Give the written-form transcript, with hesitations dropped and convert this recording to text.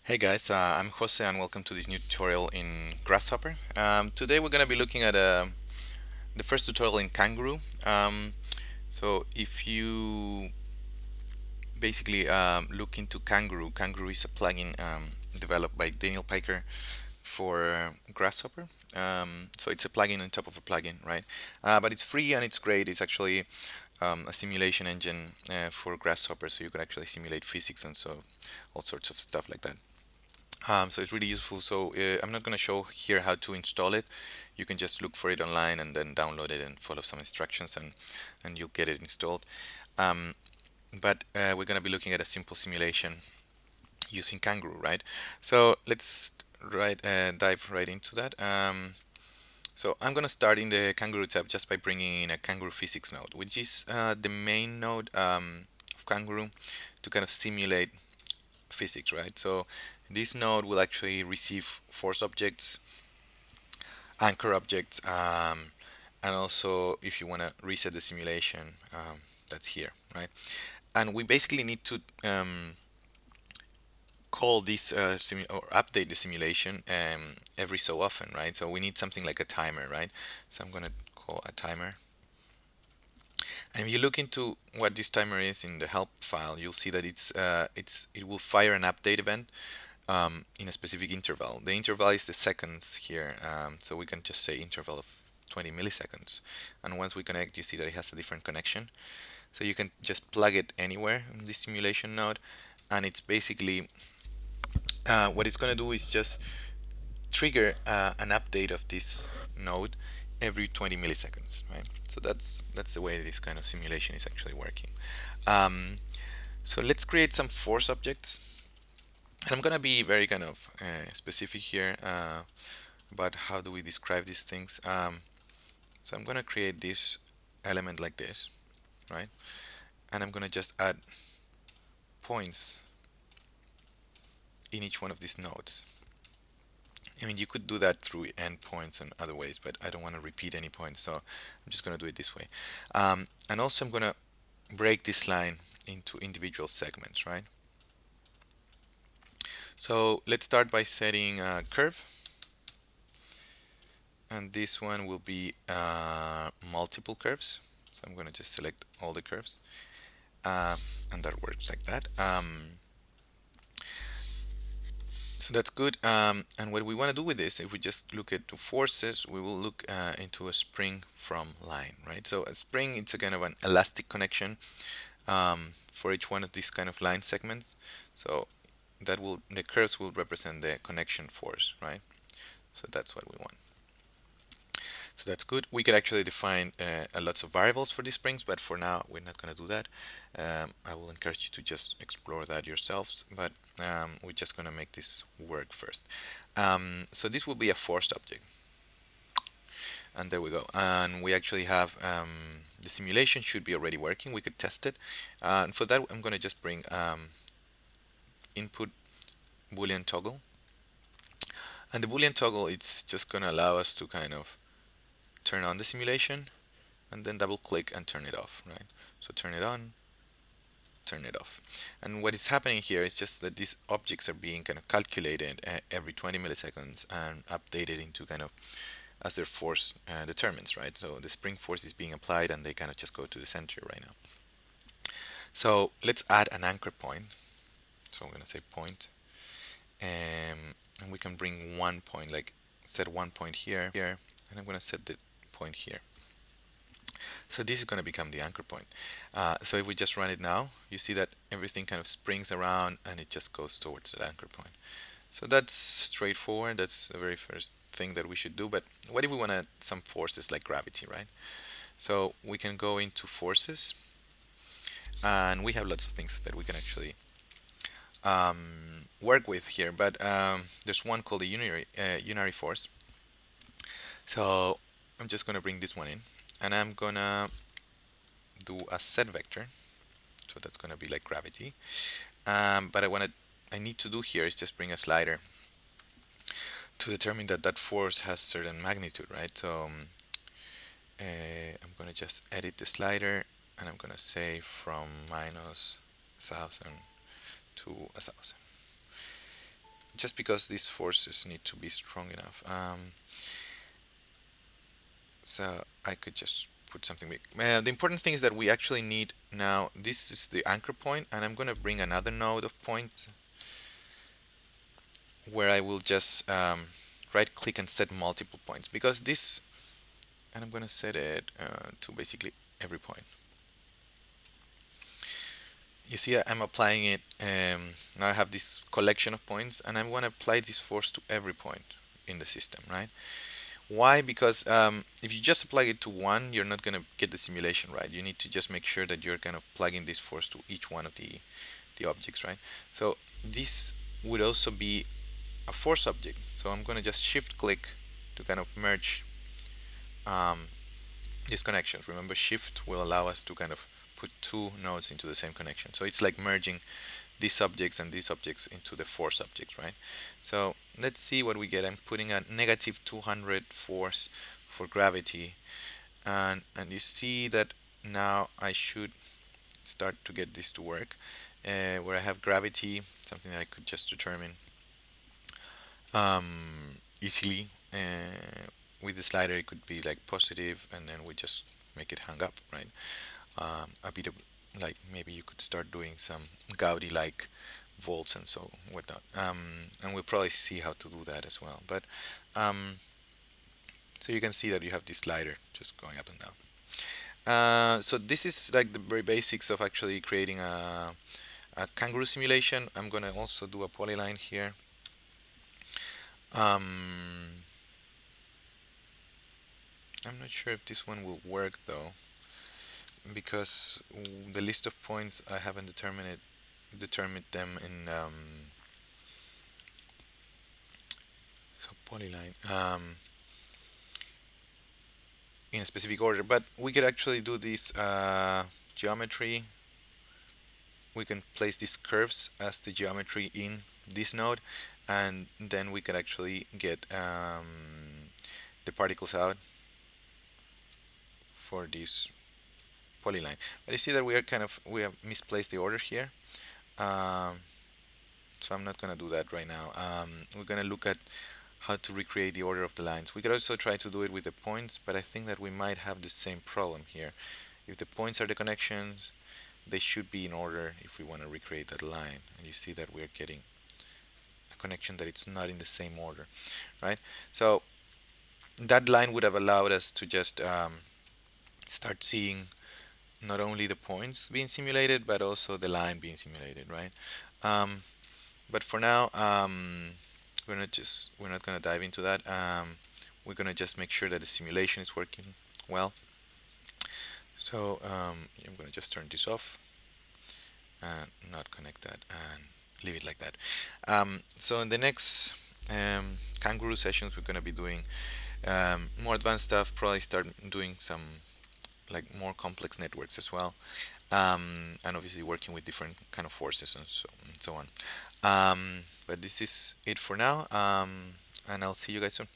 Hey guys, I'm Jose and welcome to this new tutorial in Grasshopper. Today we're going to be looking at the first tutorial in Kangaroo. So if you basically look into Kangaroo, Kangaroo is a plugin developed by Daniel Piker for Grasshopper. So it's a plugin on top of a plugin, right? But it's free and it's great. It's actually a simulation engine for Grasshopper, so you can actually simulate physics and so all sorts of stuff like that. So it's really useful. So I'm not going to show here how to install it. You can just look for it online and then download it and follow some instructions and you'll get it installed. Um, but we're going to be looking at a simple simulation using Kangaroo, right? So let's dive right into that. So I'm going to start in the Kangaroo tab just by bringing in a Kangaroo physics node, which is the main node of Kangaroo to kind of simulate physics, right? So this node will actually receive force objects, anchor objects, and also if you want to reset the simulation, that's here, right? And we basically need to call this or update the simulation every so often, right? So we need something like a timer, right? So I'm going to call a timer. And if you look into what this timer is in the help file, you'll see that it will fire an update event in a specific interval. The interval is the seconds here, so we can just say interval of 20 milliseconds. And once we connect, you see that it has a different connection. So you can just plug it anywhere in the simulation node, and it's basically what it's going to do is just trigger an update of this node every 20 milliseconds, right? So that's the way this kind of simulation is actually working. Um, so let's create some force objects. And I'm gonna be very kind of specific here about how do we describe these things. So I'm gonna create this element like this, right? And I'm gonna just add points in each one of these nodes. I mean, you could do that through endpoints and other ways, but I don't want to repeat any points, so I'm just gonna do it this way. And also I'm gonna break this line into individual segments, right? So let's start by setting a curve, and this one will be multiple curves. So I'm going to just select all the curves, uh, and that works like that. So that's good. And what we want to do with this, if we just look at the forces, we will look into a spring from line, right? So a spring, it's a kind of an elastic connection for each one of these kind of line segments. So the curves will represent the connection force, right? So that's what we want. So that's good. We could actually define a lots of variables for these springs, but for now we're not going to do that. I will encourage you to just explore that yourselves, but we're just going to make this work first. So this will be a forced object, and there we go. And we actually have the simulation should be already working. We could test it, and for that I'm going to just bring input boolean toggle, and the boolean toggle it's just going to allow us to kind of turn on the simulation and then double click and turn it off, right? So turn it on, turn it off. And what is happening here is just that these objects are being kind of calculated every 20 milliseconds and updated into kind of as their force determines, right? So the spring force is being applied and they kind of just go to the center right now. So let's add an anchor point. So I'm going to say point, and we can bring one point, like set one point here, and I'm going to set the point here. So this is going to become the anchor point. So if we just run it now, you see that everything kind of springs around and it just goes towards the anchor point. So that's straightforward. That's the very first thing that we should do. But what if we want to some forces like gravity, right? So we can go into forces, and we have lots of things that we can actually work with here. But there's one called the unary force. So I'm just going to bring this one in, and I'm going to do a set vector. So that's going to be like gravity. But I need to do here is just bring a slider to determine that that force has certain magnitude, right? So I'm going to just edit the slider, and I'm going to say from -1000 to 1000. just because these forces need to be strong enough. So I could just put something big. The important thing is that we actually need now, this is the anchor point, and I'm going to bring another node of point where I will just right click and set multiple points, because this, and I'm going to set it to basically every point. You see, I'm applying it. Now I have this collection of points, and I'm going to apply this force to every point in the system, right? Why? Because if you just apply it to one, you're not going to get the simulation right. You need to just make sure that you're kind of plugging this force to each one of the objects, right? So this would also be a force object. So I'm going to just shift click to kind of merge um, these connections. Remember, shift will allow us to kind of put two nodes into the same connection. So it's like merging these objects and these objects into the force objects, right? So let's see what we get. I'm putting a negative 200 force for gravity, and you see that now I should start to get this to work, where I have gravity, something that I could just determine um, easily. With the slider, it could be like positive, and then we just make it hang up, right? A bit of like maybe you could start doing some Gaudi like volts and so whatnot. And we'll probably see how to do that as well. But so you can see that you have this slider just going up and down. So this is like the very basics of actually creating a kangaroo simulation. I'm gonna also do a polyline here. Um, I'm not sure if this one will work though, because the list of points I haven't determined them in so polyline in a specific order. But we could actually do this geometry. We can place these curves as the geometry in this node, and then we could actually get the particles out for this polyline. But you see that we have misplaced the order here. Um, so I'm not gonna do that right now. We're gonna look at how to recreate the order of the lines. We could also try to do it with the points, but I think that we might have the same problem here. If the points are the connections, they should be in order if we want to recreate that line. And you see that we're getting a connection that it's not in the same order, right? So that line would have allowed us to just start seeing not only the points being simulated, but also the line being simulated, right? Um, but for now, we're not gonna dive into that. We're gonna just make sure that the simulation is working well. So I'm gonna just turn this off and not connect that and leave it like that. So in the next kangaroo sessions, we're gonna be doing more advanced stuff. Probably start doing some like more complex networks as well, and obviously working with different kind of forces and so on. But this is it for now, and I'll see you guys soon.